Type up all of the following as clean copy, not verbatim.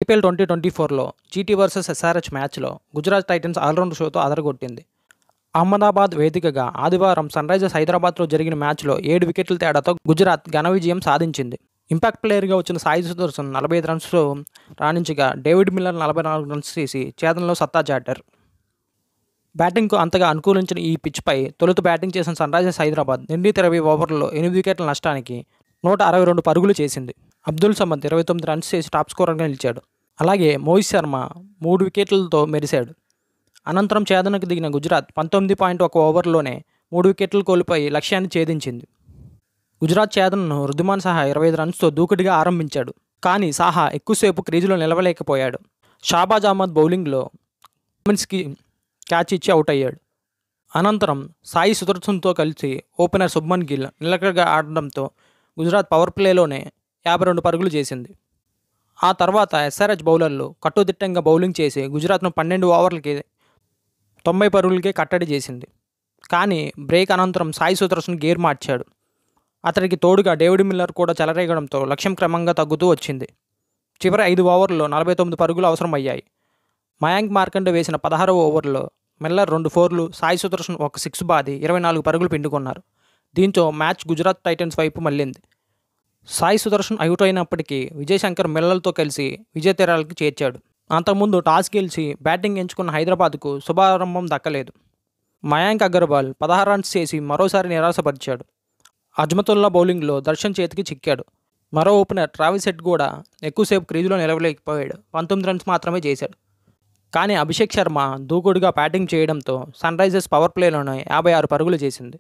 IPL 2024లో GT versus SRH మ్యాచ్లో Gujarat Titans all round షోతో అదరగొట్టింది. Ahmedabad వేదికగా ఆదివారం సన్రైజర్స్ హైదరాబాద్లో జరిగిన మ్యాచ్లో 7 వికెట్ల తేడాతో గుజరాత్ ఘన విజయం సాధించింది. ఇంపాక్ట్ ప్లేయర్గా వచ్చిన సాయి సుదర్శన్ 45 రన్స్తో రాణించగా డేవిడ్ మిల్లర్ 44 రన్స్ చేసి ఛేదనలో సత్తా చాటారు. బ్యాటింగ్కు అంతగా అనుకూలించిన ఈ పిచ్పై తొలుత బ్యాటింగ్ చేసిన సన్రైజర్స్ హైదరాబాద్ నిర్ణీత 20 ఓవర్లలో 8 వికెట్ల నష్టానికి 162 పరుగులు చేసింది. అబ్దుల్ సమద్ 29 రన్స్ చేసి టాప్ స్కోరర్గా నిలిచాడు. అలాగే మోహిత్ శర్మ 3 వికెట్లతో మెరిశాడు. అనంతరం ఛేదనకు దిగిన గుజరాత్ 19.1 ఓవర్లోనే 3 వికెట్లు కోల్పోయి లక్ష్యాన్ని ఛేదించింది. గుజరాత్ ఛేదనను రుద్దిమాన్ సాహా 25 రన్స్తో దూకుడుగా ఆరంభించాడు. కానీ సాహా ఎక్కువసేపు క్రీజులో నిలవలేకపోయాడు. షాబాజ్ అహ్మద్ బౌలింగ్లో కమిన్స్కి క్యాచ్ ఇచ్చి అవుట్ అయ్యాడు. అనంతరం సాయి సుదర్శన్తో కలిసి ఓపెనర్ శుభ్మన్ గిల్ నిలకడగా ఆడడంతో గుజరాత్ పవర్ ప్లేలోనే 52 పరుగులు చేసింది. ఆ తర్వాత ఎస్ఆర్హెచ్ బౌలర్లు కట్టుదిట్టంగా బౌలింగ్ చేసి గుజరాత్ను 12 ఓవర్లకి 90 పరుగులకే కట్టడి చేసింది. కానీ బ్రేక్ అనంతరం సాయి సుదర్శన్ గేర్ మార్చాడు. అతడికి తోడుగా డేవిడ్ మిల్లర్ కూడా చెలరేగడంతో లక్ష్యం క్రమంగా తగ్గుతూ వచ్చింది. చివరి 5 ఓవర్లలో 49 పరుగులు అవసరమయ్యాయి. మయాంక్ మార్కండే వేసిన 16వ ఓవర్లో మిల్లర్ 2 ఫోర్లు, సాయి సుదర్శన్ ఒక 6 బాది 24 పరుగులు పిండుకున్నారు. దీంతో మ్యాచ్ గుజరాత్ టైటన్స్ వైపు మళ్లింది. సాయి సుదర్శన్ అవుట్ అయినప్పటికీ విజయ్ శంకర్ మిల్లర్తో కలిసి విజయ తీరాలకు చేర్చాడు. అంతకుముందు టాస్ గెలిచి బ్యాటింగ్ ఎంచుకున్న హైదరాబాద్కు శుభారంభం దక్కలేదు. మయాంక్ అగర్వాల్ 16 రన్స్ చేసి మరోసారి నిరాశపరిచాడు. అజ్మతుల్లా బౌలింగ్లో దర్శన్ చేతికి చిక్కాడు. మరో ఓపెనర్ ట్రావిస్ హెడ్ కూడా ఎక్కువసేపు క్రీజులో నిలవలేకపోయాడు. 19 రన్స్ మాత్రమే చేశాడు. కానీ అభిషేక్ శర్మ దూకుడుగా బ్యాటింగ్ చేయడంతో సన్రైజర్స్ పవర్ ప్లేలోనే 56 పరుగులు చేసింది.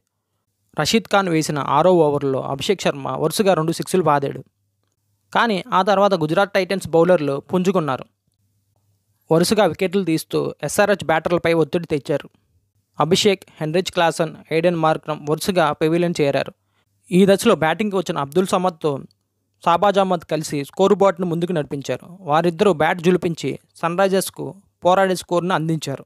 రషీద్ ఖాన్ వేసిన 6వ ఓవర్లో అభిషేక్ శర్మ వరుసగా 2 సిక్స్లు బాదాడు. కానీ ఆ తర్వాత గుజరాత్ టైటన్స్ బౌలర్లు పుంజుకున్నారు. వరుసగా వికెట్లు తీస్తూ ఎస్ఆర్హెచ్ బ్యాటర్లపై ఒత్తిడి తెచ్చారు. Abhishek, Heinrich Klaasen, Aiden Markram వరుసగా పెవిలియన్ చేరారు. ఈ దశలో బ్యాటింగ్కి వచ్చిన అబ్దుల్ సమద్తో షాబాజ్ అహ్మద్ కలిసి స్కోరు బోర్డును ముందుకు నడిపించారు. వారిద్దరూ బ్యాట్ జులిపించి సన్రైజర్స్కు పోరాడే స్కోరును అందించారు.